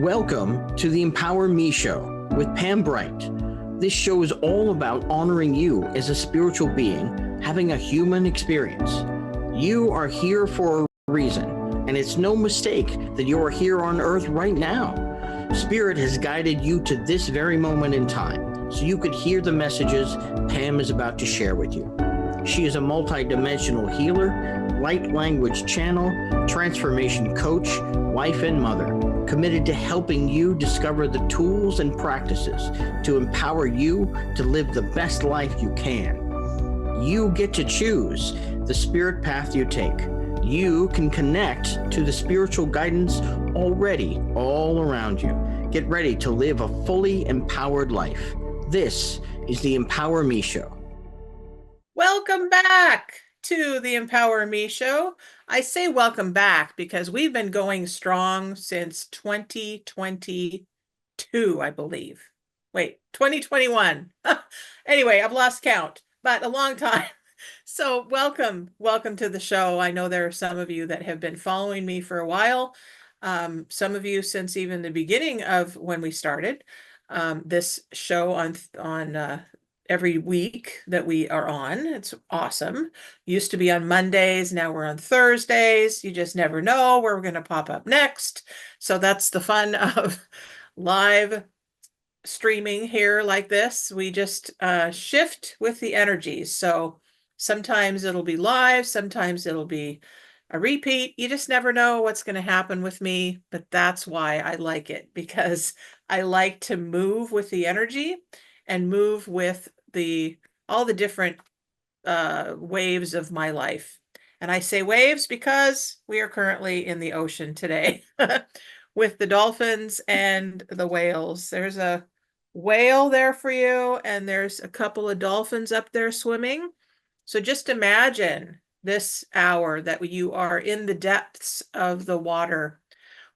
Welcome to the Empower Me Show with Pam Bright. This show is all about honoring you as a spiritual being, having a human experience. You are here for a reason, and it's no mistake that you are here on Earth right now. Spirit has guided you to this very moment in time, so you could hear the messages Pam is about to share with you. She is a multi-dimensional healer, light language channel, transformation coach, wife and mother, committed to helping you discover the tools and practices to empower you to live the best life you can. You get to choose the spirit path you take. You can connect to the spiritual guidance already all around you. Get ready to live a fully empowered life. This is the Empower Me Show. Welcome back to the Empower Me Show. I say welcome back because we've been going strong since 2022, I believe. Wait, 2021. Anyway, I've lost count, but a long time. So welcome to the show. I know there are some of you that have been following me for a while. Some of you since even the beginning of when we started this show on every week that we are on. It's awesome. Used to be on Mondays. Now we're on Thursdays. You just never know where we're going to pop up next. So that's the fun of live streaming here like this. We just shift with the energies. So sometimes it'll be live. Sometimes it'll be a repeat. You just never know what's going to happen with me. But that's why I like it, because I like to move with the energy and move with all the different waves of my life. And I say waves because we are currently in the ocean today with the dolphins and the whales. There's a whale there for you, and there's a couple of dolphins up there swimming. So just imagine this hour that you are in the depths of the water.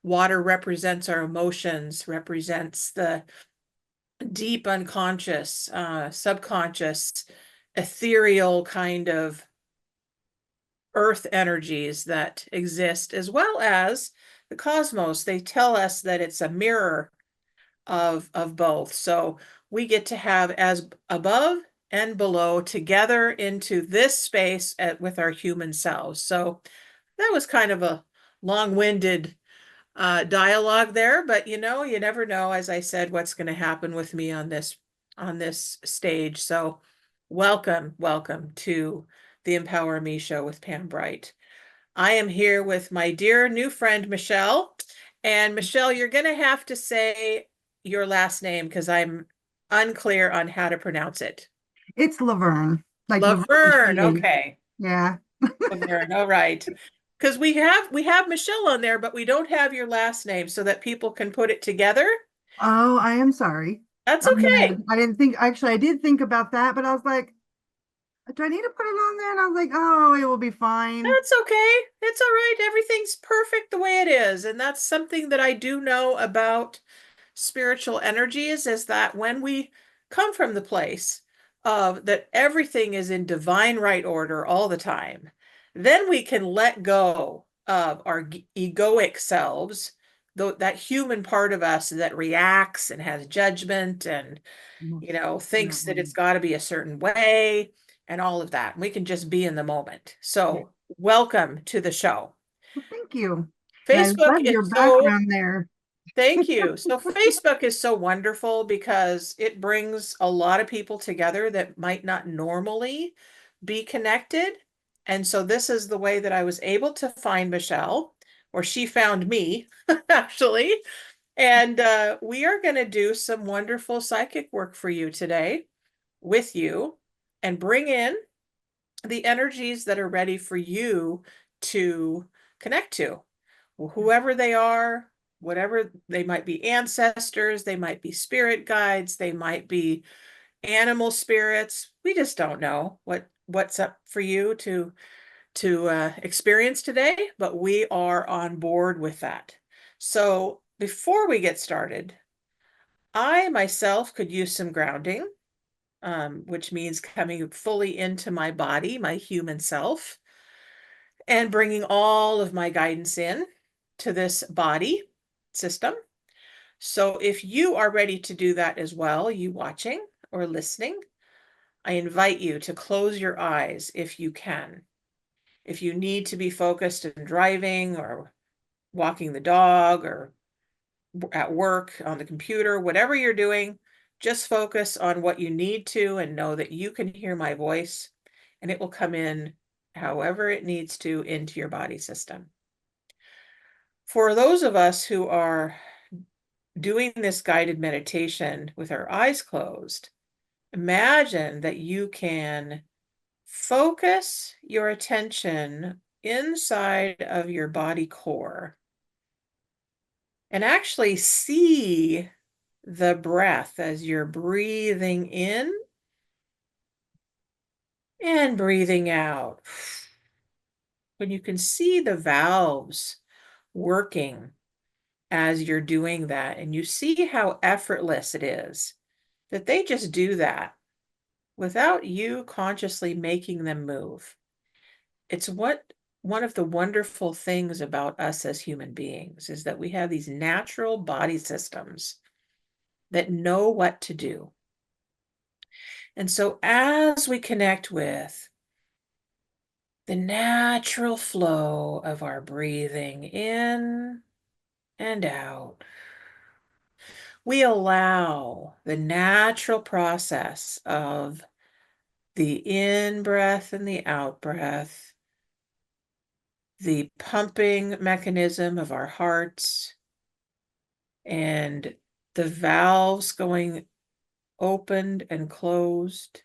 Water represents our emotions, represents the deep unconscious, subconscious, ethereal kind of earth energies that exist, as well as the cosmos. They tell us that it's a mirror of both. So we get to have as above and below together into this space with our human selves. So that was kind of a long-winded dialogue there, but you never know, as I said, what's going to happen with me on this stage. So welcome to the Empower Me Show with Pam Bright. I am here with my dear new friend Michelle, and Michelle, you're going to have to say your last name because I'm unclear on how to pronounce it. It's La Vergne. Like La Vergne, okay. Yeah. La Vergne, all right. Because we have Michelle on there, but we don't have your last name so that people can put it together. Oh, I am sorry. That's okay. I did think about that, but I was like, do I need to put it on there? And I was like, oh, it will be fine. That's okay. It's all right. Everything's perfect the way it is. And that's something that I do know about spiritual energies, is that when we come from the place of that everything is in divine right order all the time, then we can let go of our egoic selves, that human part of us that reacts and has judgment and, thinks that it's got to be a certain way and all of that. We can just be in the moment. So welcome to the show. Well, thank you. Facebook is your background there. Thank you. So Facebook is so wonderful because it brings a lot of people together that might not normally be connected. And so this is the way that I was able to find Michelle, or she found me, actually. And we are going to do some wonderful psychic work for you today with you and bring in the energies that are ready for you to connect to, whoever they are, whatever they might be, ancestors, they might be spirit guides, they might be animal spirits. We just don't know what's up for you to experience today, but we are on board with that. So before we get started, I myself could use some grounding, which means coming fully into my body, my human self, and bringing all of my guidance in to this body system. So if you are ready to do that as well, you watching or listening, I invite you to close your eyes if you can. If you need to be focused in driving or walking the dog or at work on the computer, whatever you're doing, just focus on what you need to and know that you can hear my voice and it will come in however it needs to into your body system. For those of us who are doing this guided meditation with our eyes closed, imagine that you can focus your attention inside of your body core and actually see the breath as you're breathing in and breathing out. When you can see the valves working as you're doing that, and you see how effortless it is, that they just do that without you consciously making them move. It's one of the wonderful things about us as human beings is that we have these natural body systems that know what to do. And so as we connect with the natural flow of our breathing in and out, we allow the natural process of the in-breath and the out-breath, the pumping mechanism of our hearts, and the valves going opened and closed,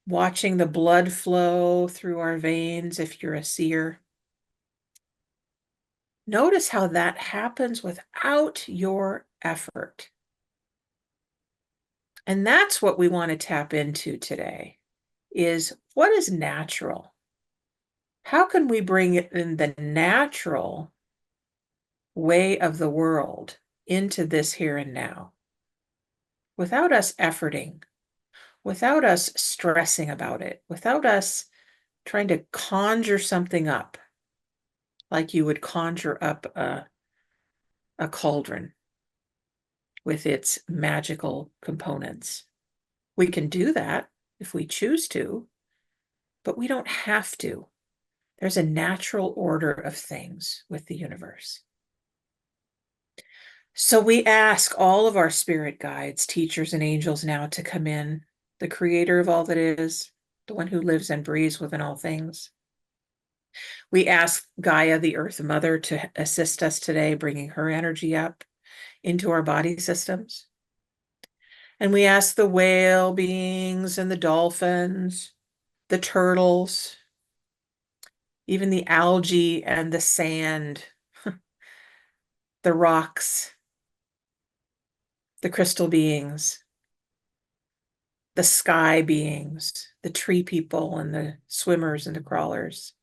watching the blood flow through our veins if you're a seer. Notice how that happens without your effort. And that's what we want to tap into today, is what is natural? How can we bring in the natural way of the world into this here and now without us efforting, without us stressing about it, without us trying to conjure something up like you would conjure up a cauldron with its magical components. We can do that if we choose to, but we don't have to. There's a natural order of things with the universe. So we ask all of our spirit guides, teachers, and angels now to come in, the creator of all that is, the one who lives and breathes within all things. We ask Gaia, the Earth Mother, to assist us today, bringing her energy up into our body systems. And we ask the whale beings and the dolphins, the turtles, even the algae and the sand, the rocks, the crystal beings, the sky beings, the tree people and the swimmers and the crawlers.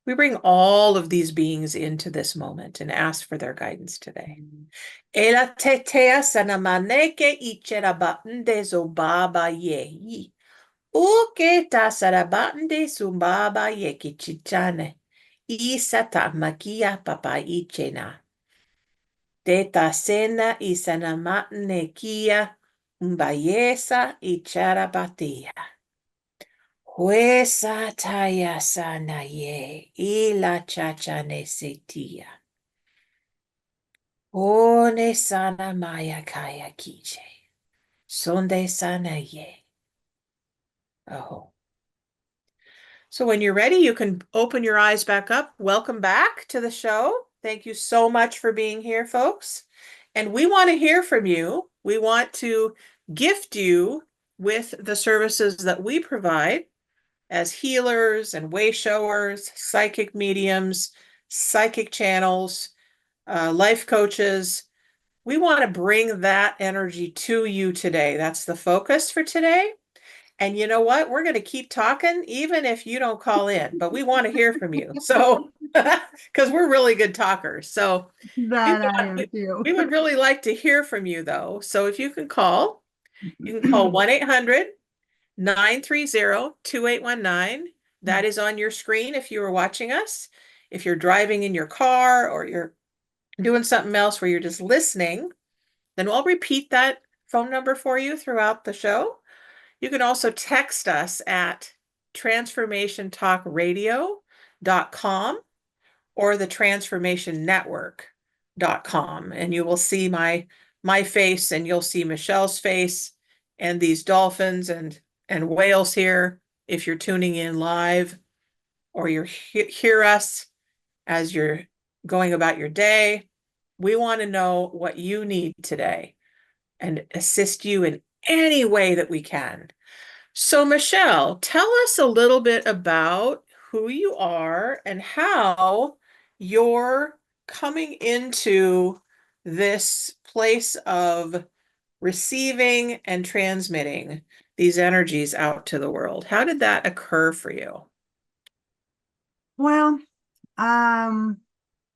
We bring all of these beings into this moment and ask for their guidance today. Ela tetea sanamaneke icherabatnde zobaba ye. Uke tasarabatnde sumbaba ye kichichane. Isata makia papa ichena. Teta sena isanamatne kia umbayesa icharabatia. Huesa taya sana ye ila chacha nesetia. One sana maya kaya kiche. Sonde sana ye. Oh. So when you're ready, you can open your eyes back up. Welcome back to the show. Thank you so much for being here, folks. And we want to hear from you. We want to gift you with the services that we provide as healers and way showers, psychic mediums, psychic channels, life coaches. We want to bring that energy to you today. That's the focus for today. And you know what? We're going to keep talking even if you don't call in, but we want to hear from you. So, because we're really good talkers. So That I am too. we would really like to hear from you though. So if you can call, you can call 1-800-930-2819. That is on your screen if you are watching us. If you're driving in your car or you're doing something else where you're just listening, then I'll repeat that phone number for you throughout the show. You can also text us at transformationtalkradio.com or the transformationnetwork.com, and you will see my face, and you'll see Michelle's face, and these dolphins and whales here if you're tuning in live, or you hear us as you're going about your day. We want to know what you need today and assist you in any way that we can. So, Michelle, tell us a little bit about who you are and how you're coming into this place of receiving and transmitting these energies out to the world. How did that occur for you? Well, I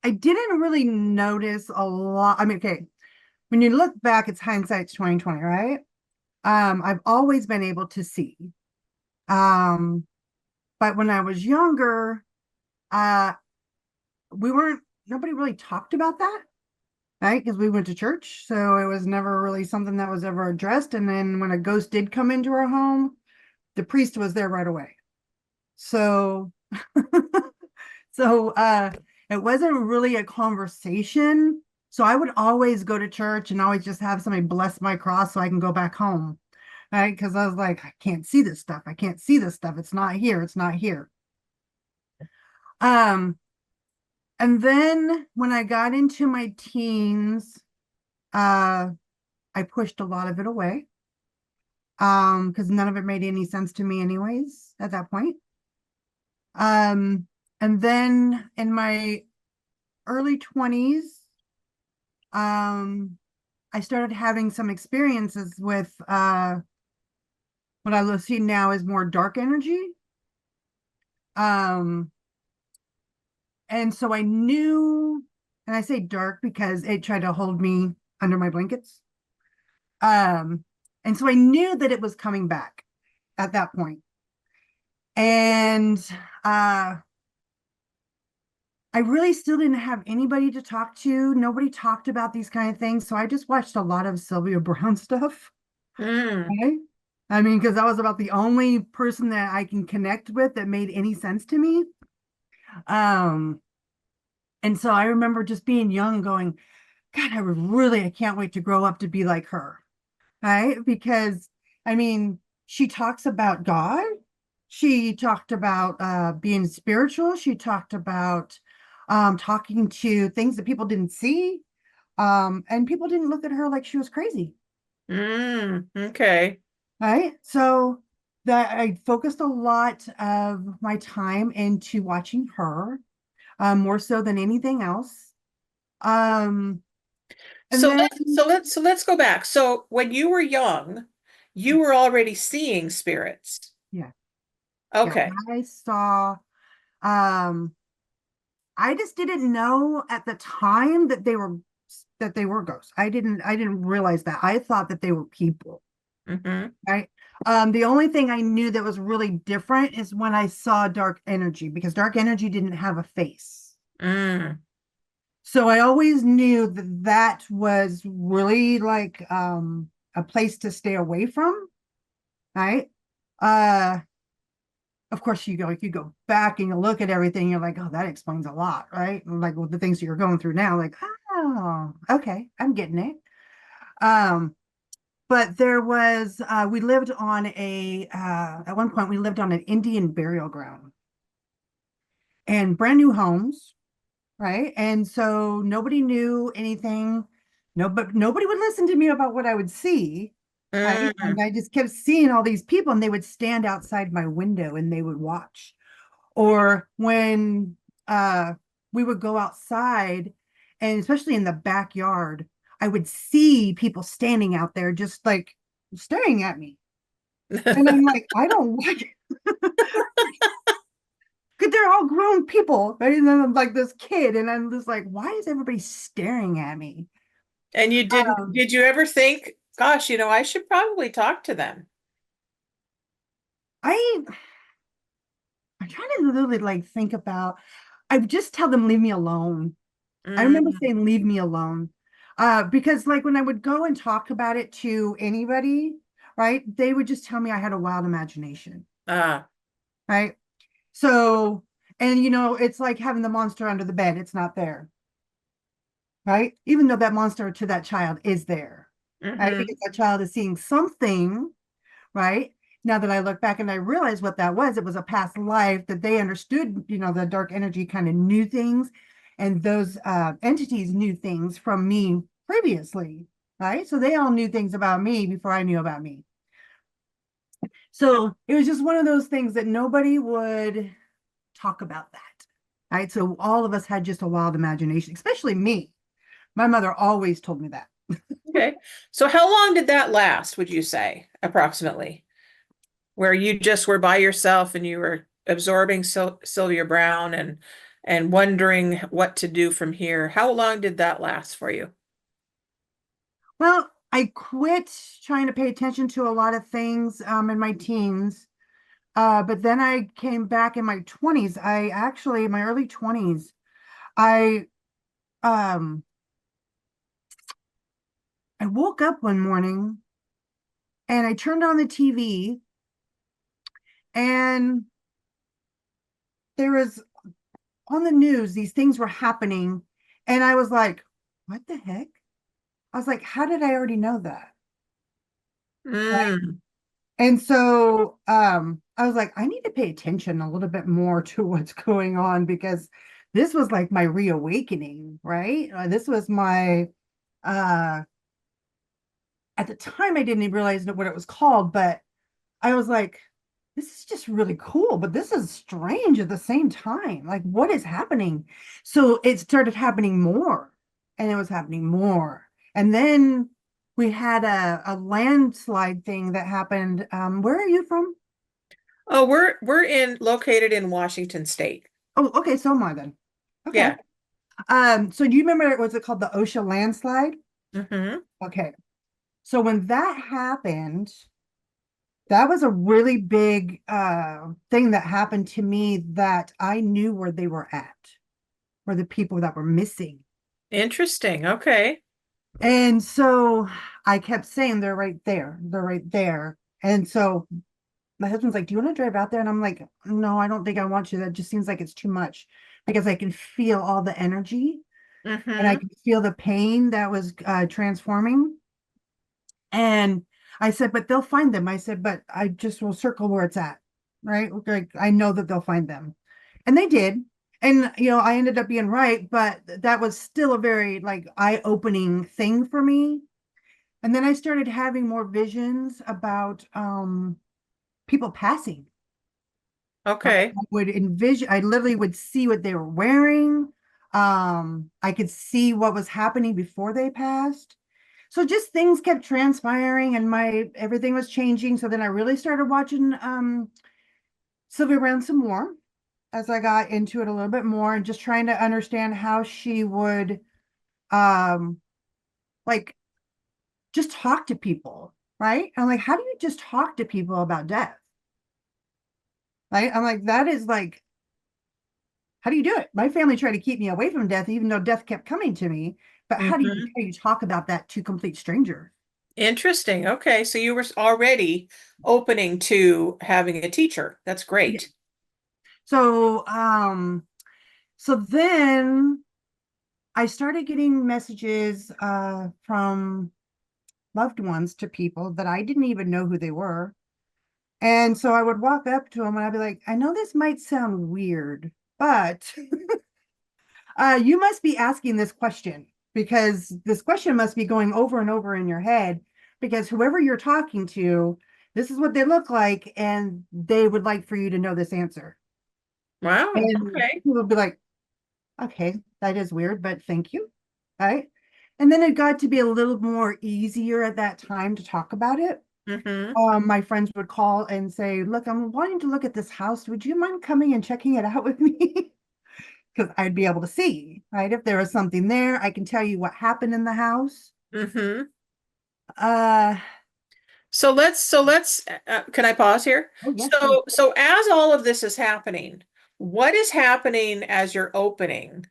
didn't really notice a lot. I mean, okay, when you look back, it's hindsight's 2020, right? I've always been able to see. Um, but when I was younger, uh, nobody really talked about that, right? Because we went to church, so it was never really something that was ever addressed. And then when a ghost did come into our home, the priest was there right away. So, so it wasn't really a conversation. So I would always go to church and always just have somebody bless my cross so I can go back home, right? Because I was like, I can't see this stuff. I can't see this stuff. It's not here. It's not here. And then when I got into my teens, I pushed a lot of it away. Because none of it made any sense to me anyways at that point. And then in my early 20s, I started having some experiences with what I see now as more dark energy. And so I knew, and I say dark because it tried to hold me under my blankets. And so I knew that it was coming back at that point. And I really still didn't have anybody to talk to. Nobody talked about these kind of things. So I just watched a lot of Sylvia Brown stuff. Okay? I mean, because that was about the only person that I can connect with that made any sense to me. And so I remember just being young going, God, I can't wait to grow up to be like her. Right? Because I mean, she talks about God. She talked about being spiritual. She talked about talking to things that people didn't see. And people didn't look at her like she was crazy. Okay. Right. So that I focused a lot of my time into watching her, more so than anything else. And So then let's go back. So when you were young, you were already seeing spirits. yeah, yeah, Okay. I saw um I just didn't know at the time that they were ghosts. I didn't realize that. I thought that they were people. Mm-hmm. Right. The only thing I knew that was really different is when I saw dark energy, because dark energy didn't have a face. So I always knew that that was really like a place to stay away from. Right. Uh of course you go back and you look at everything, you're like, oh, that explains a lot, right? Like with the things that you're going through now, like, oh, okay, I'm getting it. But there was we lived on at one point we lived on an Indian burial ground and brand new homes, right? And so nobody knew anything. No, but nobody would listen to me about what I would see. Right. And I just kept seeing all these people, and they would stand outside my window and they would watch. Or when we would go outside, and especially in the backyard, I would see people standing out there just like staring at me. And I'm like, I don't like it. Because they're all grown people, right? And then I'm like this kid, and I'm just like, why is everybody staring at me? And did you ever think, gosh, I should probably talk to them? I I'm trying to really like think about, I would just tell them, leave me alone. I remember Mm, saying, leave me alone. Because like when I would go and talk about it to anybody, right, they would just tell me I had a wild imagination, ah, right? So, and it's like having the monster under the bed, it's not there, right? Even though that monster to that child is there, right? mm-hmm. Because that child is seeing something, right? Now that I look back and I realize what that was, it was a past life that they understood, the dark energy kind of knew things, and those entities knew things from me previously, right? So they all knew things about me before I knew about me. So it was just one of those things that nobody would talk about that, right? So all of us had just a wild imagination, especially me. My mother always told me that. Okay. So how long did that last, would you say, approximately? Where you just were by yourself and you were absorbing Sylvia Brown and wondering what to do from here. How long did that last for you? Well, I quit trying to pay attention to a lot of things in my teens. But then I came back in my 20s. My early 20s, I um I woke up one morning and I turned on the TV and there was on the news, these things were happening. And I was like, what the heck? I was like, how did I already know that? Right. Mm, And so I was like, I need to pay attention a little bit more to what's going on because this was like my reawakening, right? This was my uh at the time I didn't even realize what it was called, but I was like, this is just really cool, but this is strange at the same time. Like, what is happening? So it started happening more, and it was happening more. And then we had a landslide thing that happened. Where are you from? oh, we're located in Washington State. Oh, okay, so am I then. Okay. Yeah. So do you remember what's it called? The OSHA landslide? Mm-hmm. Okay. So when that happened, that was a really big thing that happened to me that I knew where they were at, where the people that were missing. Interesting. Okay. And so I kept saying, they're right there. They're right there. And so my husband's like, do you want to drive out there? And I'm like, no, I don't think I want to. That just seems like it's too much because I can feel all the energy and I Mm-hmm. can feel the pain that was transforming. And I said, but they'll find them. I said, but I just will circle where it's at. Right. Like I know that they'll find them. And they did. And I ended up being right, but that was still a very like eye-opening thing for me. And then I started having more visions about people passing. Right? Okay. I would envision, I literally would see what they were wearing. I could see what was happening before they passed. So just things kept transpiring and my everything was changing. So then I really started watching Sylvia Brown some more as I got into it a little bit more and just trying to understand how she would um like just talk to people, right? I'm like, how do you just talk to people about death? Right? I'm like, that is like, how do you do it? My family tried to keep me away from death, even though death kept coming to me. But Mm-hmm. how do you talk about that to complete strangers? Interesting. Okay. So you were already opening to having a teacher. That's Yeah. great. So so then I started getting messages from loved ones to people that I didn't even know who they were. And so I would walk up to them and I'd be like, I know this might sound weird, but you must be asking this question because this question must be going over and over in your head because whoever you're talking to, this is what they look like, and they would like for you to know this answer. Wow. And Okay. people would be like, okay, that is weird, but thank you. Right. And then it got to be a little more easier at that time to talk about it. Mm-hmm. My friends would call and say, look, I'm wanting to look at this house. Would you mind coming and checking it out with me? Because I'd be able to see, right? If there was something there, I can tell you what happened in the house. Mm-hmm. Uh, So let's can I pause here? oh yes, please. So as all of this is happening, what is happening as you're opening?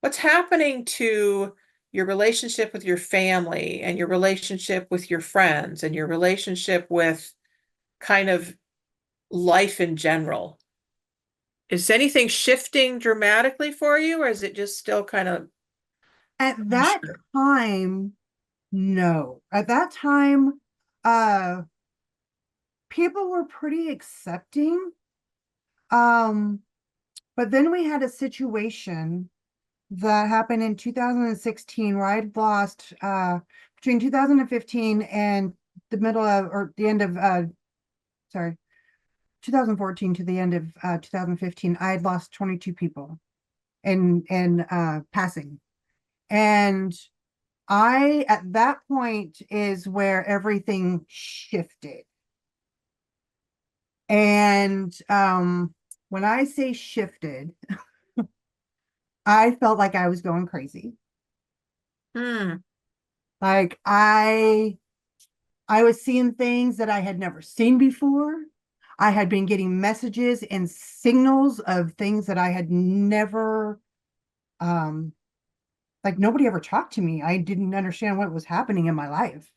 what's happening to your relationship with your family and your relationship with your friends and your relationship with kind of life in general? Is anything shifting dramatically for you, or is it just still kind of At that unsure? time, no. At that time, uh, people were pretty accepting. Um, but then we had a situation that happened in 2016 where I'd lost between 2015 and the middle of or the end of sorry 2014 to the end of 2015. I had lost 22 people in passing, and I at that point is where everything shifted. And when I say shifted, I felt like I was going crazy. Hmm. Like I was seeing things that I had never seen before. I had been getting messages and signals of things that I had never, um, like nobody ever talked to me. I didn't understand what was happening in my life.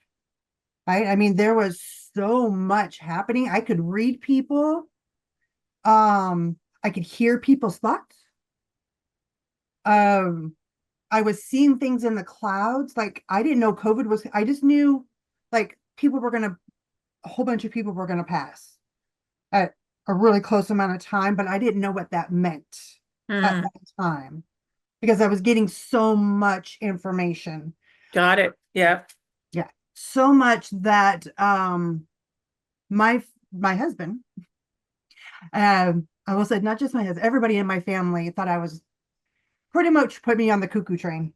Right? I mean, there was so much happening. I could read people. I could hear people's thoughts. Um, I was seeing things in the clouds. Like I didn't know COVID was, I just knew like people were gonna, a whole bunch of people were gonna pass at a really close amount of time, but I didn't know what that meant at Hmm. that time because I was getting so much information. Got it. Yeah. Yeah. So much that my my husband, I will say not just my husband, everybody in my family thought I was pretty much put me on the cuckoo train.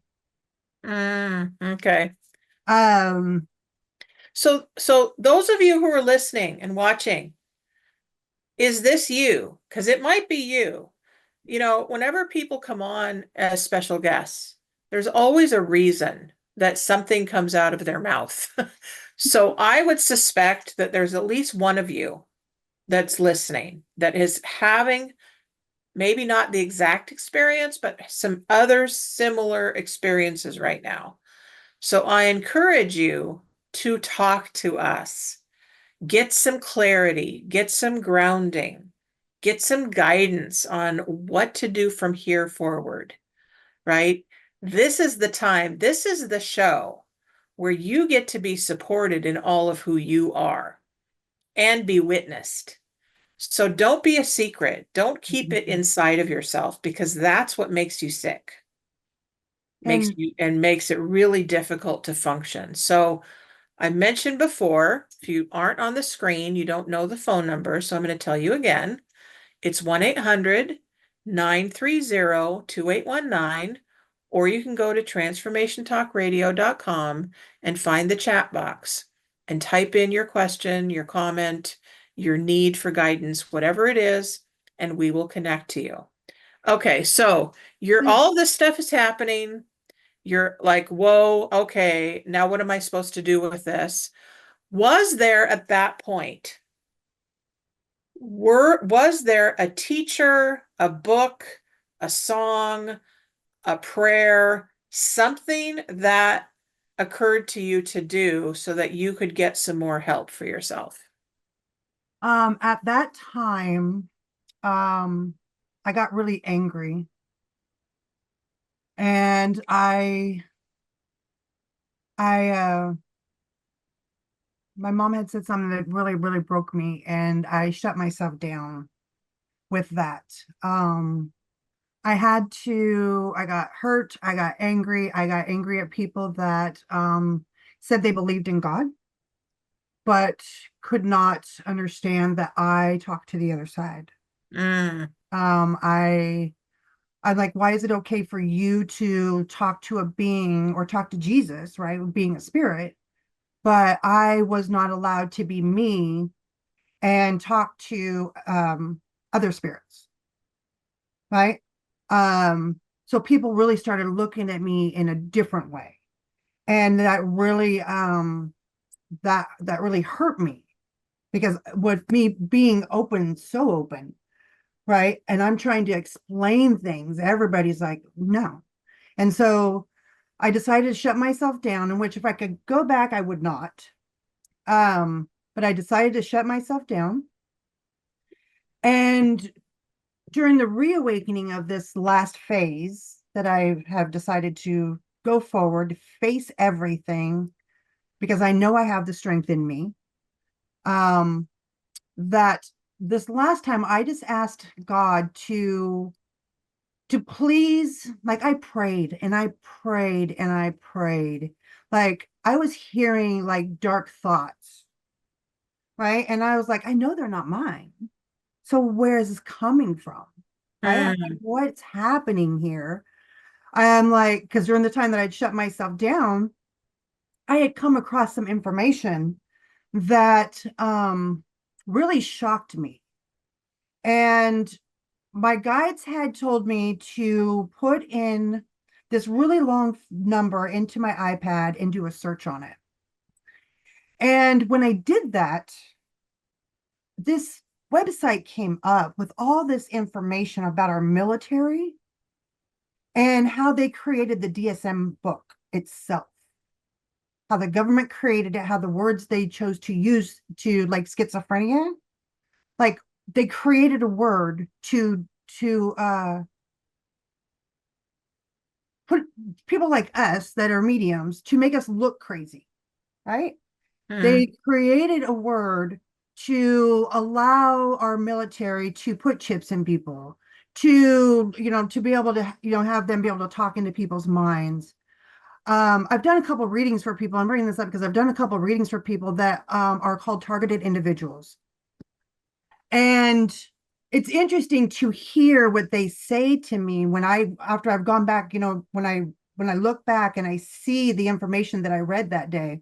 Okay. Um So those of you who are listening and watching, is this you? Because it might be you. You know, whenever people come on as special guests, there's always a reason that something comes out of their mouth. So I would suspect that there's at least one of you that's listening that is having maybe not the exact experience, but some other similar experiences right now. So I encourage you to talk to us, get some clarity, get some grounding, get some guidance on what to do from here forward, right? This is the time, this is the show where you get to be supported in all of who you are and be witnessed. So don't be a secret. Don't keep it inside of yourself because that's what makes you sick, makes and you and makes it really difficult to function. So I mentioned before, if you aren't on the screen, you don't know the phone number. So I'm going to tell you again. It's 1-800-930-2819, or you can go to transformationtalkradio.com and find the chat box and type in your question, your comment, your need for guidance, whatever it is, and we will connect to you. Okay, so you're please, all this stuff is happening. You're like, whoa, okay, now what am I supposed to do with this? Was there at that point was there a teacher, a book, a song, a prayer, something that occurred to you to do so that you could get some more help for yourself? at that time, um, I got really angry and I my mom had said something that really, really broke me and I shut myself down with that. I got hurt, I got angry at people that said they believed in God, but could not understand that I talked to the other side. Mm, Um, I I'm like, why is it okay for you to talk to a being or talk to Jesus, right? Being a spirit, but I was not allowed to be me and talk to other spirits, right? So people really started looking at me in a different way. And that really hurt me because with me being open, so open, right? And I'm trying to explain things. Everybody's like, no. And so I decided to shut myself down, in which if I could go back, I would not. But I decided to shut myself down. And during the reawakening of this last phase that I have decided to go forward, face everything, because I know I have the strength in me. That this last time I just asked God to please, like I prayed and I prayed and I prayed. Like I was hearing like dark thoughts, right? And I was like, I know they're not mine. So where is this coming from? Right? I'm like, what's happening here? I'm like, because during the time that I'd shut myself down, I had come across some information that really shocked me. And my guides had told me to put in this really long number into my iPad and do a search on it. And when I did that, this website came up with all this information about our military and how they created the DSM book itself, how the government created it, how the words they chose to use to like schizophrenia, like they created a word to put people like us that are mediums to make us look crazy, right? They created a word to allow our military to put chips in people, to, to be able to, have them be able to talk into people's minds. I've done a couple of readings for people. I'm bringing this up because I've done a couple of readings for people that are called targeted individuals. And it's interesting to hear what they say to me after I've gone back, when I look back and I see the information that I read that day,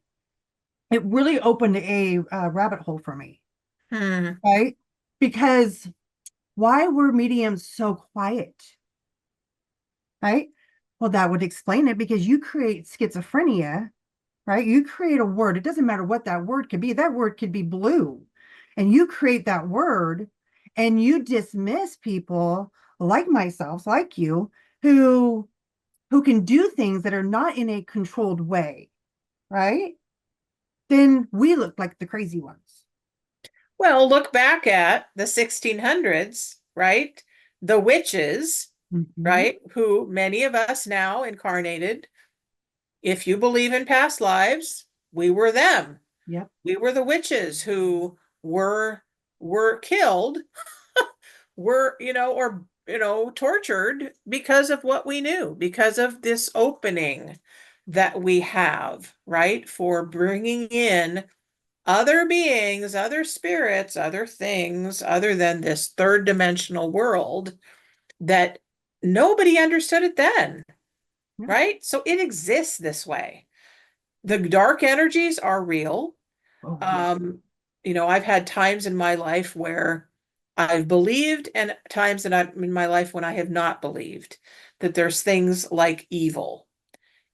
it really opened a rabbit hole for me, right? Because why were mediums so quiet, right? Well, that would explain it, because you create schizophrenia, right? You create a word. It doesn't matter what that word could be. That word could be blue. And you create that word and you dismiss people like myself, like you, who can do things that are not in a controlled way, right? Then we look like the crazy ones. Well, look back at the 1600s, right? The witches, right? Who many of us now incarnated. If you believe in past lives, we were them. Yep. We were the witches who were killed, were, tortured because of what we knew, because of this opening that we have, right? For bringing in other beings, other spirits, other things other than this third dimensional world that nobody understood it then, right? So it exists this way. The dark energies are real. Oh, yes. I've had times in my life where I've believed and times in my life when I have not believed that there's things like evil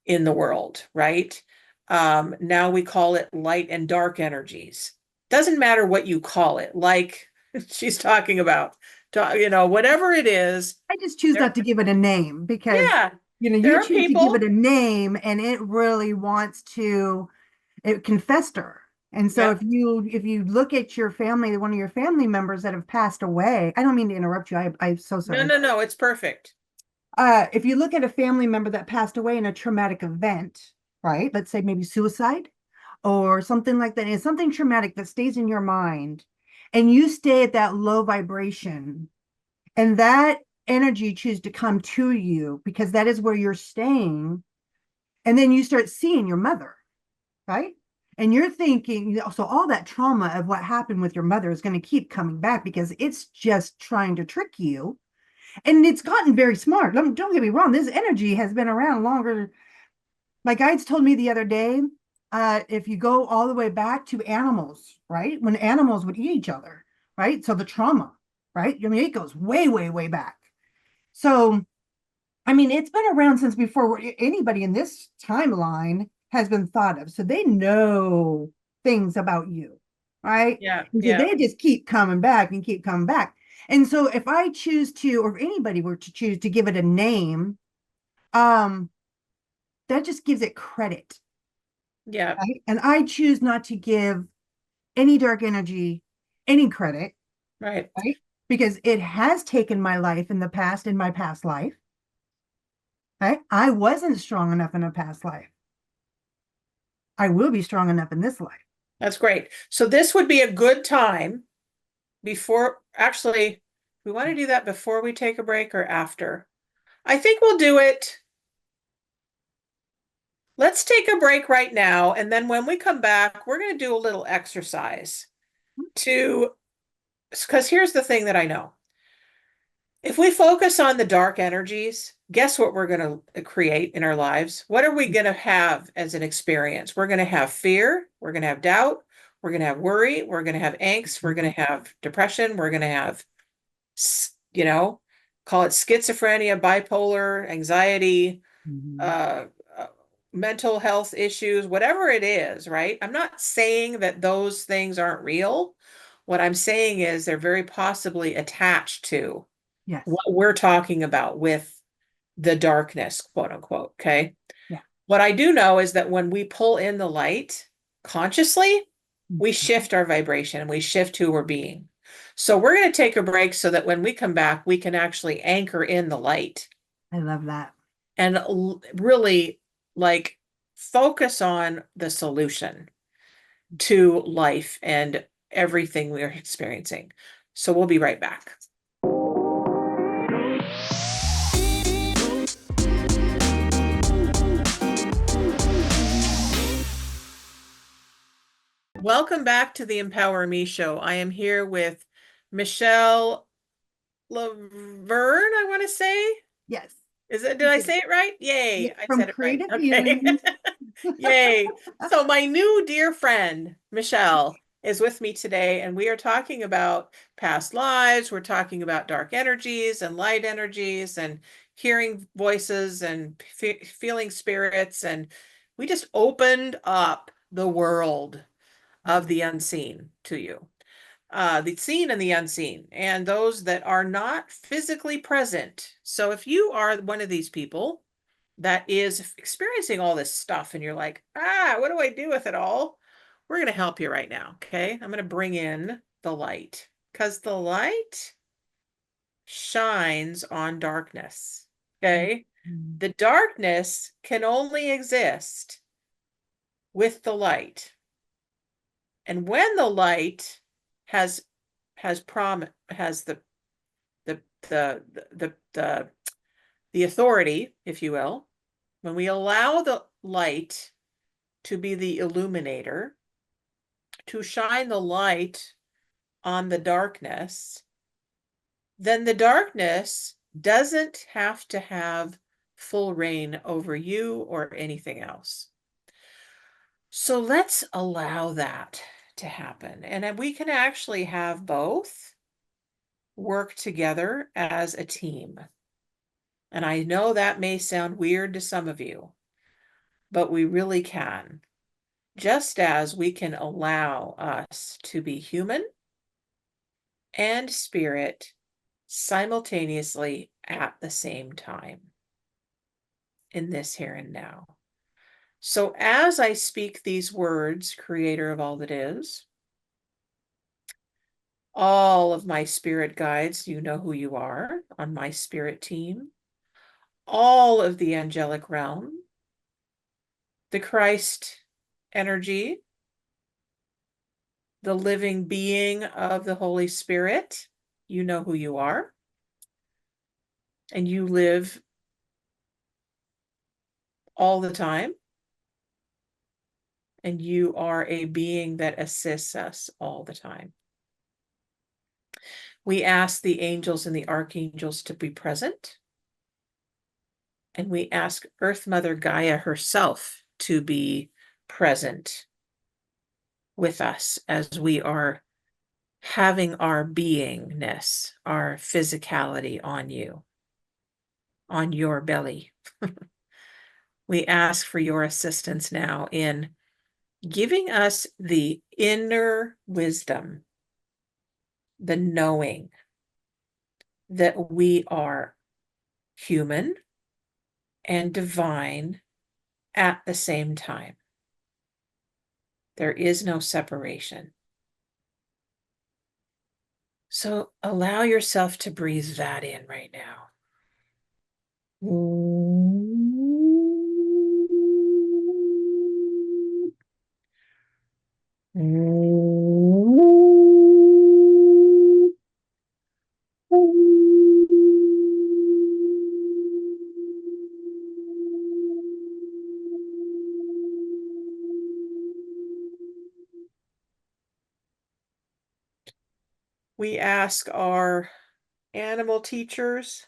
in the world, right? Now we call it light and dark energies. Doesn't matter what you call it, like she's talking about, whatever it is. I just choose not to give it a name because, Yeah, there you are choose to give it people. a name and it really wants to, it can fester. And so Yeah. if you look at your family, one of your family members that have passed away, I don't mean to interrupt you. I'm so No, sorry. no, no, it's perfect. If you look at a family member that passed away in a traumatic event, right? Let's say maybe suicide or something like that. It's something traumatic that stays in your mind and you stay at that low vibration and that energy chooses to come to you because that is where you're staying. And then you start seeing your mother, right? And you're thinking, so all that trauma of what happened with your mother is going to keep coming back because it's just trying to trick you. And it's gotten very smart. Don't get me wrong. This energy has been around longer. My guides told me the other day, if you go all the way back to animals, right? When animals would eat each other, right? So the trauma, right? I mean, it goes way, way, way back. So, I mean, it's been around since before anybody in this timeline has been thought of. So they know things about you, right? Yeah, And so yeah. they just keep coming back and keep coming back. And so if I choose to, or if anybody were to choose to give it a name, that just gives it credit. Yeah. Right? And I choose not to give any dark energy any credit, Right. right? Because it has taken my life in the past, in my past life. Right? I wasn't strong enough in a past life. I will be strong enough in this life. That's great. So this would be a good time before, actually, we want to do that before we take a break or after? I think we'll do it. Let's take a break right now. And then when we come back, we're going to do a little exercise because here's the thing that I know. If we focus on the dark energies, guess what we're going to create in our lives? What are we going to have as an experience? We're going to have fear. We're going to have doubt. We're going to have worry. We're going to have angst. We're going to have depression. We're going to have, call it schizophrenia, bipolar, anxiety, uh, mental health issues, whatever it is, right? I'm not saying that those things aren't real. What I'm saying is they're very possibly attached to Yes. what we're talking about with the darkness, quote unquote. Okay. Yeah. What I do know is that when we pull in the light consciously, we shift our vibration and we shift who we're being. So we're going to take a break so that when we come back, we can actually anchor in the light. I love that. And really like focus on the solution to life and everything we're experiencing. So we'll be right back. Welcome back to the Empower Me Show. I am here with Michelle La Vergne, I want to say. Yes. Did I say it right? Yay. Yeah, I from said it right. Creative Okay. Healing. Yay. So my new dear friend, Michelle, is with me today, and we are talking about past lives. We're talking about dark energies and light energies and hearing voices and feeling spirits. And we just opened up the world of the unseen to you. The seen and the unseen, and those that are not physically present. So if you are one of these people that is experiencing all this stuff and you're like, what do I do with it all? We're going to help you right now. Okay. I'm going to bring in the light because the light shines on darkness. Okay. The darkness can only exist with the light. And when the light has the authority, if you will, when we allow the light to be the illuminator, to shine the light on the darkness, then the darkness doesn't have to have full reign over you or anything else. So let's allow that to happen. And we can actually have both work together as a team. And I know that may sound weird to some of you, but we really can. Just as we can allow us to be human and spirit simultaneously at the same time in this here and now. So as I speak these words, creator of all that is, all of my spirit guides, you know who you are on my spirit team, all of the angelic realm, the Christ energy, the living being of the Holy Spirit, you know who you are, and you live all the time, and you are a being that assists us all the time. We ask the angels and the archangels to be present, and we ask Earth Mother Gaia herself to be present with us as we are having our beingness, our physicality on you, on your belly. We ask for your assistance now in giving us the inner wisdom, the knowing that we are human and divine at the same time. There is no separation. So allow yourself to breathe that in right now. We ask our animal teachers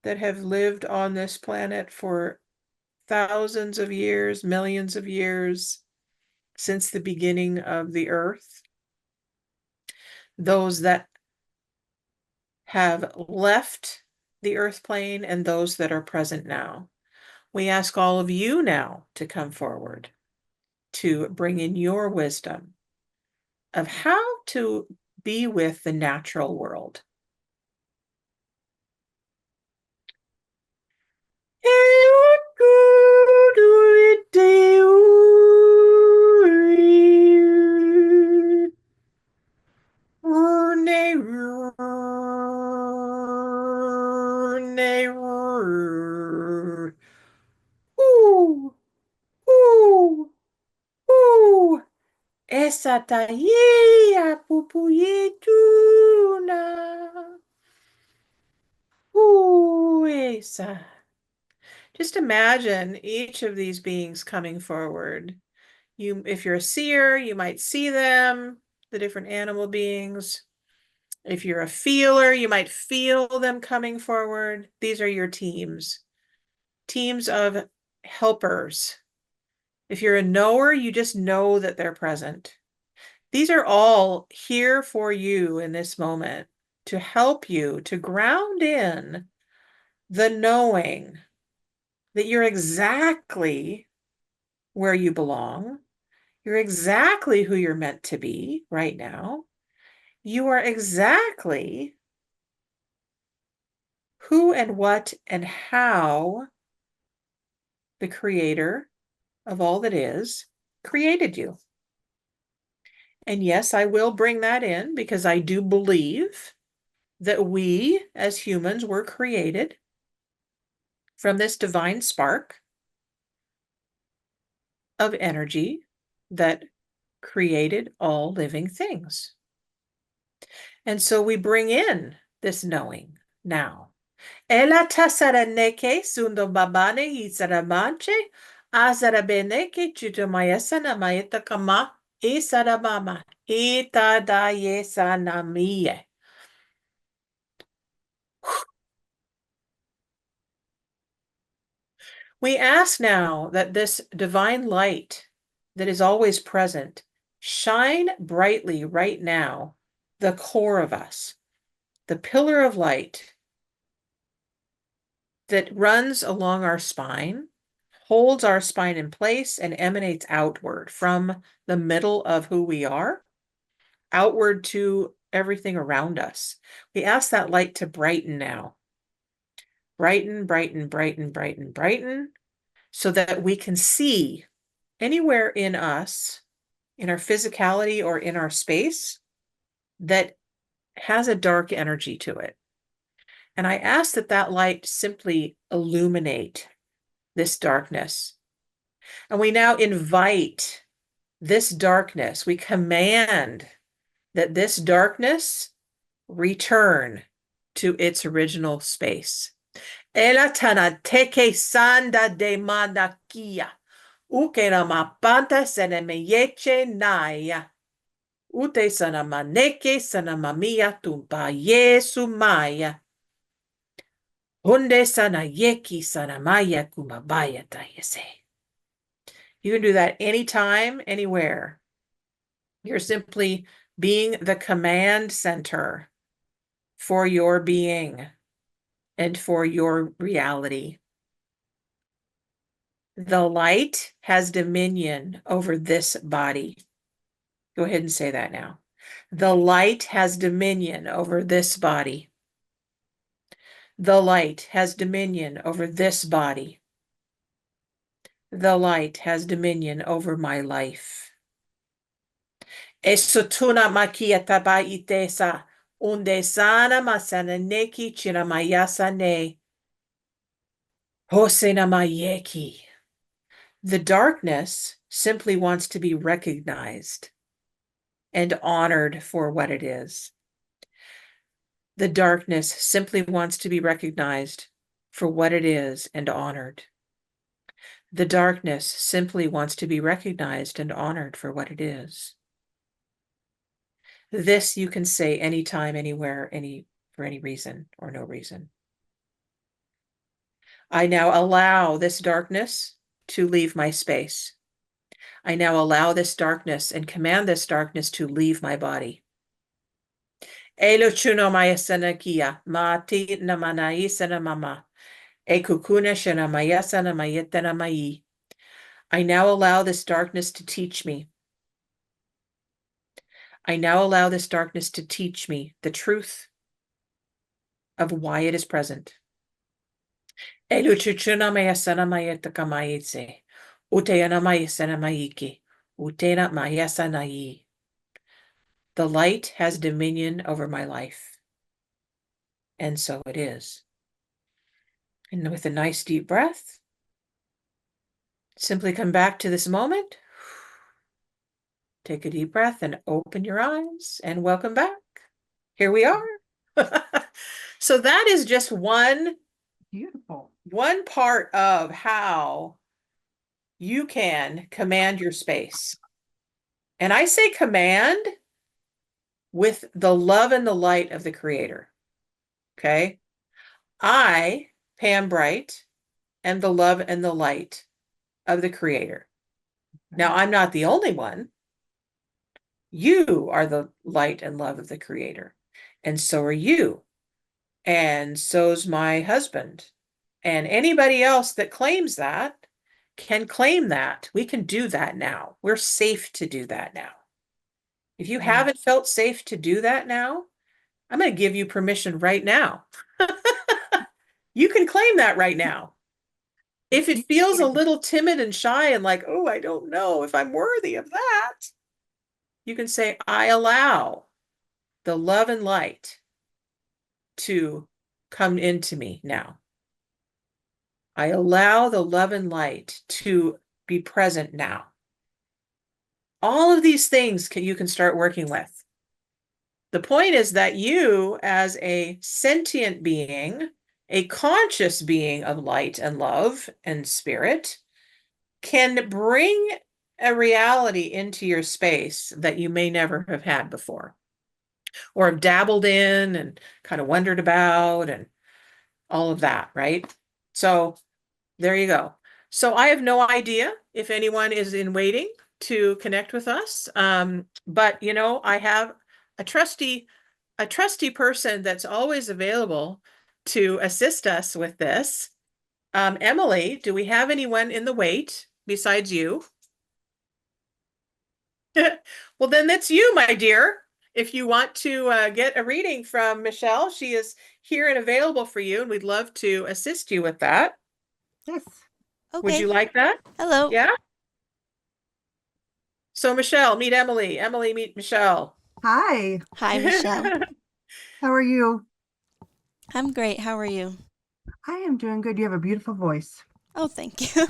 that have lived on this planet for thousands of years, millions of years, since the beginning of the earth, those that have left the earth plane and those that are present now. We ask all of you now to come forward to bring in your wisdom of how to be with the natural world. Esa taia pupuyetuna. Esa. Just imagine each of these beings coming forward. If you're a seer, you might see them, the different animal beings. If you're a feeler, you might feel them coming forward. These are your teams of helpers. If you're a knower, you just know that they're present. These are all here for you in this moment to help you to ground in the knowing that you're exactly where you belong. You're exactly who you're meant to be right now. You are exactly who and what and how the creator of all that is created you. And yes, I will bring that in because I do believe that we as humans were created from this divine spark of energy that created all living things. And so we bring in this knowing now. Ela tasaraneke sundo babane hisaramanche azarabeneke chutumayasana mayeta kama isarabama itadayesanamiye. We ask now that this divine light that is always present shine brightly right now, the core of us, the pillar of light that runs along our spine, holds our spine in place, and emanates outward from the middle of who we are, outward to everything around us. We ask that light to brighten now. Brighten, brighten, brighten, brighten, brighten, so that we can see anywhere in us, in our physicality or in our space, that has a dark energy to it. And I ask that that light simply illuminate this darkness. And we now invite this darkness, we command that this darkness return to its original space. Ela tana teke sanda de manakia. Ukena mapanta senemeyeche naya. Ute sana maneke sana mamia tumpa yesu maya. Hunde sana yeki sana maya kumabaya tayese. You can do that anytime, anywhere. You're simply being the command center for your being and for your reality. The light has dominion over this body. Go ahead and say that now. The light has dominion over this body. The light has dominion over this body. The light has dominion over my life. Esotuna makia taba itesa. Unde sana masana neki china mayasa ne. Hosena mayeki. The darkness simply wants to be recognized and honored for what it is. The darkness simply wants to be recognized for what it is and honored. The darkness simply wants to be recognized and honored for what it is. This you can say anytime, anywhere, for any reason or no reason. I now allow this darkness to leave my space. I now allow this darkness and command this darkness to leave my body. Elo chuno mayasana kia, mati namanai sana mama. Ekukuna shana mayasana mayetana mai. I now allow this darkness to teach me. I now allow this darkness to teach me the truth of why it is present. Elo chuchuna mayasana mayetaka mayetse. Uteyana mayasana mayiki. Utena mayasanai. The light has dominion over my life. And so it is. And with a nice deep breath, simply come back to this moment. Take a deep breath and open your eyes and welcome back. Here we are. So that is just one part of how you can command your space. And I say command with the love and the light of the Creator. Okay? I, Pam Bright, am the love and the light of the Creator. Now, I'm not the only one. You are the light and love of the Creator. And so are you. And so's my husband. And anybody else that claims that can claim that. We can do that now. We're safe to do that now. If you haven't felt safe to do that now, I'm going to give you permission right now. You can claim that right now. If it feels a little timid and shy and like, oh, I don't know if I'm worthy of that, you can say, I allow the love and light to come into me now. I allow the love and light to be present now. All of these things you can start working with. The point is that you, as a sentient being, a conscious being of light and love and spirit, can bring a reality into your space that you may never have had before, or have dabbled in and kind of wondered about and all of that, right? So there you go. So I have no idea if anyone is in waiting to connect with us. But you know, I have a trusty person that's always available to assist us with this. Emily, do we have anyone in the wait besides you? Well, then that's you, my dear. If you want to get a reading from Michelle, she is here and available for you, and we'd love to assist you with that. Yes. Okay. Would you like that? Hello. Yeah? So Michelle, meet Emily. Emily, meet Michelle. Hi. Hi, Michelle. How are you? I'm great. How are you? I am doing good. You have a beautiful voice. Oh, thank you.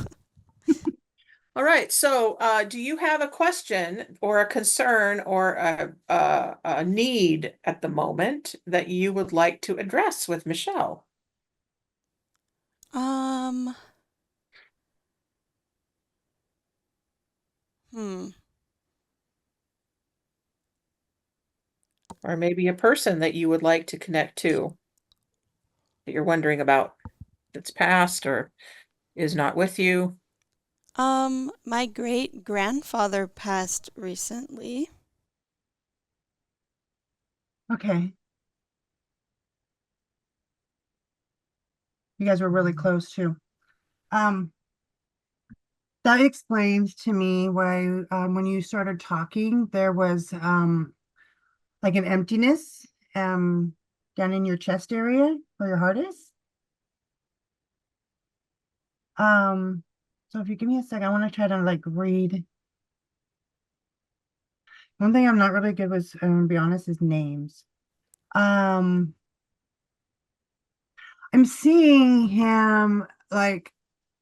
All right. So do you have a question or a concern or a need at the moment that you would like to address with Michelle? Hmm. Or maybe a person that you would like to connect to that you're wondering about that's passed or is not with you? My great grandfather passed recently. Okay. You guys were really close too. That explains to me why when you started talking, there was like an emptiness down in your chest area where your heart is. So if you give me a sec, I want to try to like read. One thing I'm not really good with, I'm gonna be honest, is names. Um, I'm seeing him like,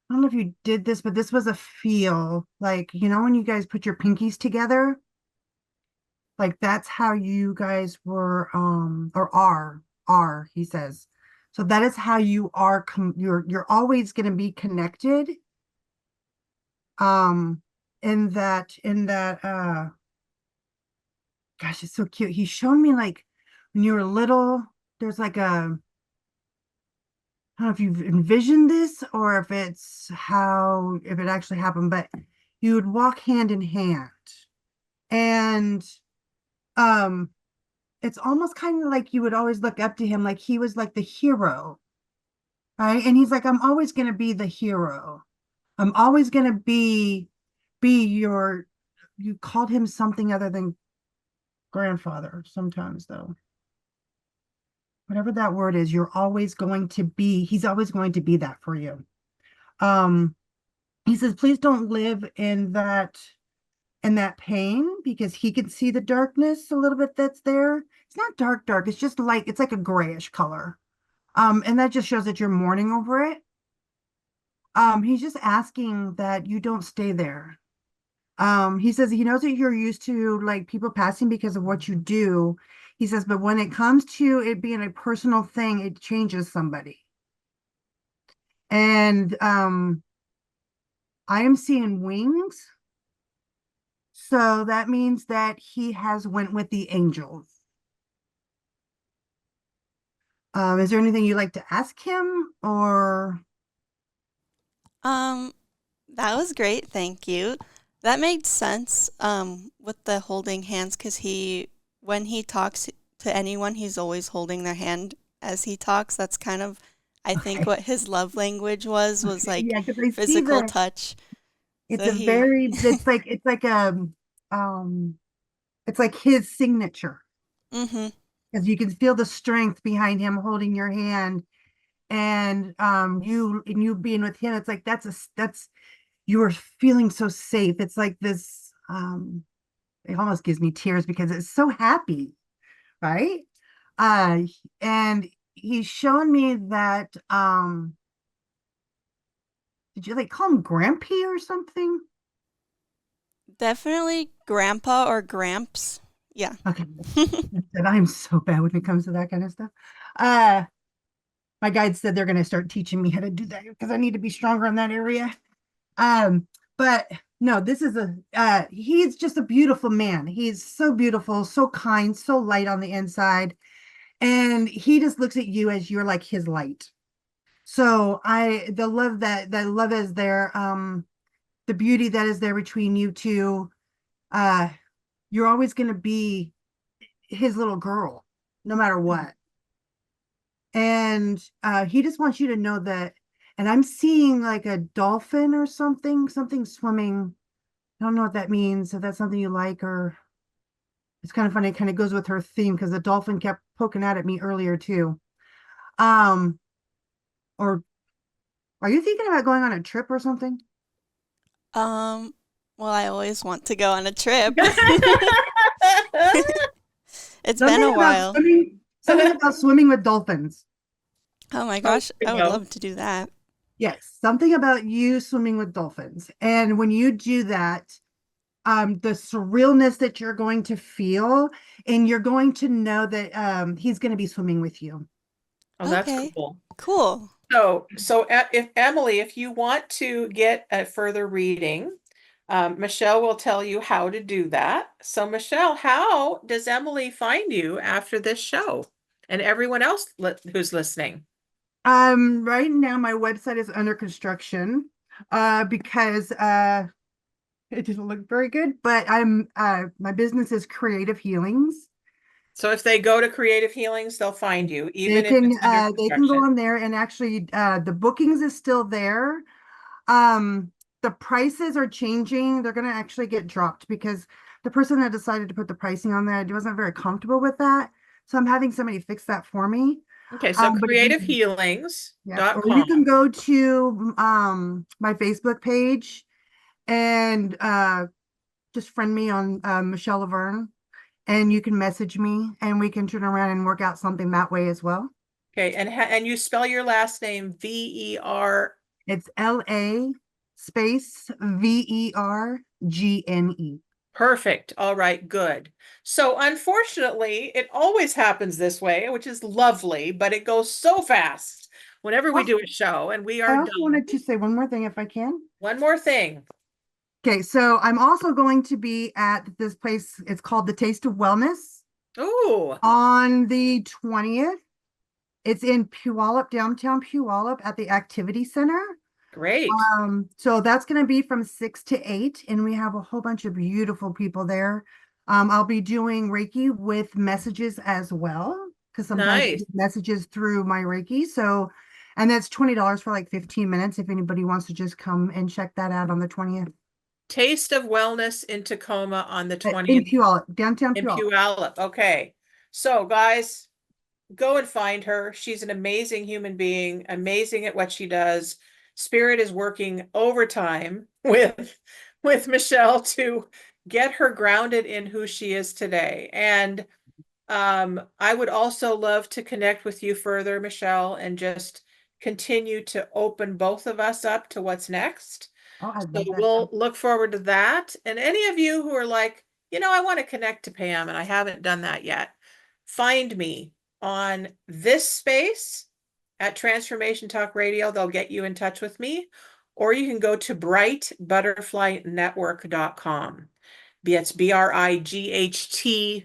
I don't know if you did this, but this was a feel. Like, you know, when you guys put your pinkies together, like that's how you guys were, or are, he says. So that is how you are, you're always going to be connected. Um, in that, gosh, it's so cute. He's shown me like when you were little, there's like I don't know if you've envisioned this or if it's how, if it actually happened, but you would walk hand in hand. And um, it's almost kind of like you would always look up to him, like he was like the hero, right? And he's like, I'm always going to be the hero. I'm always going to be your, you called him something other than grandfather sometimes, though. Whatever that word is, you're always going to be, he's always going to be that for you. Um, he says, please don't live in that pain because he can see the darkness a little bit that's there. It's not dark, it's just like it's like a grayish color. And that just shows that you're mourning over it. He's just asking that you don't stay there. He says he knows that you're used to like people passing because of what you do. He says, but when it comes to it being a personal thing, it changes somebody. And I am seeing wings. So that means that he has went with the angels. Is there anything you'd like to ask him or? Um, that was great, thank you. That made sense, with the holding hands, because when he talks to anyone, he's always holding their hand as he talks. That's kind of, I think, Okay. what his love language was Okay. like Yeah, because I see physical touch. it's So a he, very, um, it's like his signature mm-hmm. because you can feel the strength behind him holding your hand and you being with him. It's like, that's, you are feeling so safe. It's like this, it almost gives me tears because it's so happy, right? Uh, and he's shown me that, did you like call him Grampy or something? Definitely grandpa or gramps. Yeah. Okay. And I'm so bad when it comes to that kind of stuff. Uh, my guide said they're going to start teaching me how to do that because I need to be stronger in that area. Um, but no, this is he's just a beautiful man. He's so beautiful, so kind, so light on the inside. And he just looks at you as you're like his light. So the love that love is there, the beauty that is there between you two, uh, you're always going to be his little girl, no matter what. And he just wants you to know that. And I'm seeing like a dolphin or something swimming. I don't know what that means. If that's something you like, or it's kind of funny. It kind of goes with her theme because the dolphin kept poking at me earlier too. Um, or are you thinking about going on a trip or something? Um, well, I always want to go on a trip. It's been Something a about while. swimming, something about swimming with dolphins. Oh my Oh, gosh, there I you would go. love to do that. Yes, something about you swimming with dolphins. And when you do that, the surrealness that you're going to feel, and you're going to know that he's going to be swimming with you. Oh, that's Okay, cool. cool. If Emily, if you want to get a further reading, Michelle will tell you how to do that. So, Michelle, how does Emily find you after this show and everyone else who's listening? Right now my website is under construction because it didn't look very good, but my business is Creative Healings. So, if they go to Creative Healings, they'll find you, even if it's under They can go construction. on there, and actually the bookings is still there. Um, the prices are changing. They're going to actually get dropped because the person that decided to put the pricing on there wasn't very comfortable with that. So I'm having somebody fix that for me. Okay, so But if you- creativehealings.com. or you can go to my Facebook page and just friend me on Michelle La Vergne, and you can message me and we can turn around and work out something that way as well. Okay, and you spell your last name VER. It's LA space VERGNE. Perfect. All right, good. So unfortunately, it always happens this way, which is lovely, but it goes so fast whenever we do a show, and we I are also done. wanted to say one more thing if I can. One more thing. Okay, so I'm also going to be at this place. It's called the Taste of Wellness Ooh, on the 20th. It's in Puyallup, downtown Puyallup at the Activity Center. great. So that's going to be from 6 to 8, and we have a whole bunch of beautiful people there. I'll be doing Reiki with messages as well, because sometimes I Nice. get messages through my Reiki. So, and that's $20 for like 15 minutes if anybody wants to just come and check that out on the 20th. Taste of Wellness in Tacoma on the In 20th Puyallup, downtown in Puyallup. Puyallup. Okay. So guys, go and find her. She's an amazing human being, amazing at what she does. Spirit is working overtime with Michelle to get her grounded in who she is today. And I would also love to connect with you further, Michelle, and just continue to open both of us up to what's next. Oh, I So love that. we'll look forward to that. And any of you who are like, I want to connect to Pam and I haven't done that yet, find me on this space at Transformation Talk Radio. They'll get you in touch with me. Or you can go to brightbutterflynetwork.com. It's BRIGHT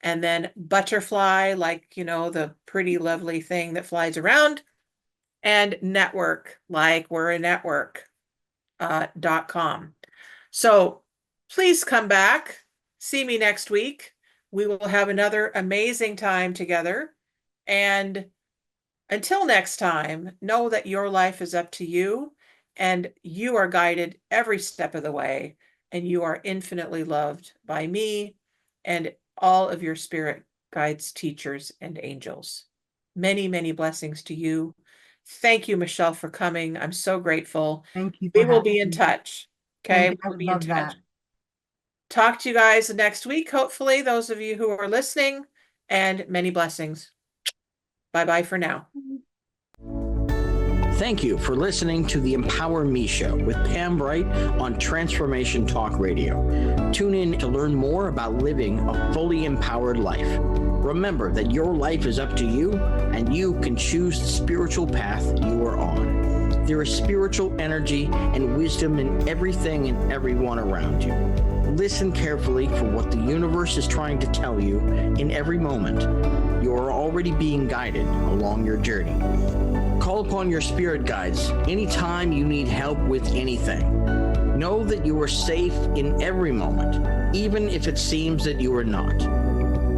and then butterfly, like, the pretty lovely thing that flies around, and network, like we're a network. .com. So please come back, see me next week. We will have another amazing time together. And until next time, know that your life is up to you and you are guided every step of the way, and you are infinitely loved by me and all of your spirit guides, teachers, and angels. Many, many blessings to you. Thank you, Michelle, for coming. I'm so grateful. Thank you. We will be in touch. Okay, Thank you. I we'll would be in love that. touch. Talk to you guys next week, hopefully, those of you who are listening, and many blessings. Bye-bye for now. Thank you for listening to the Empower Me Show with Pam Bright on Transformation Talk Radio. Tune in to learn more about living a fully empowered life. Remember that your life is up to you, and you can choose the spiritual path you are on. There is spiritual energy and wisdom in everything and everyone around you. Listen carefully for what the universe is trying to tell you in every moment. You are already being guided along your journey. Call upon your spirit guides anytime you need help with anything. Know that you are safe in every moment, even if it seems that you are not.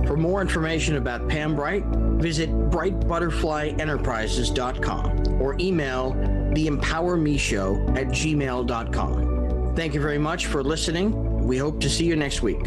For more information about Pam Bright, visit brightbutterflyenterprises.com or email theempowermeshow@gmail.com. Thank you very much for listening. We hope to see you next week.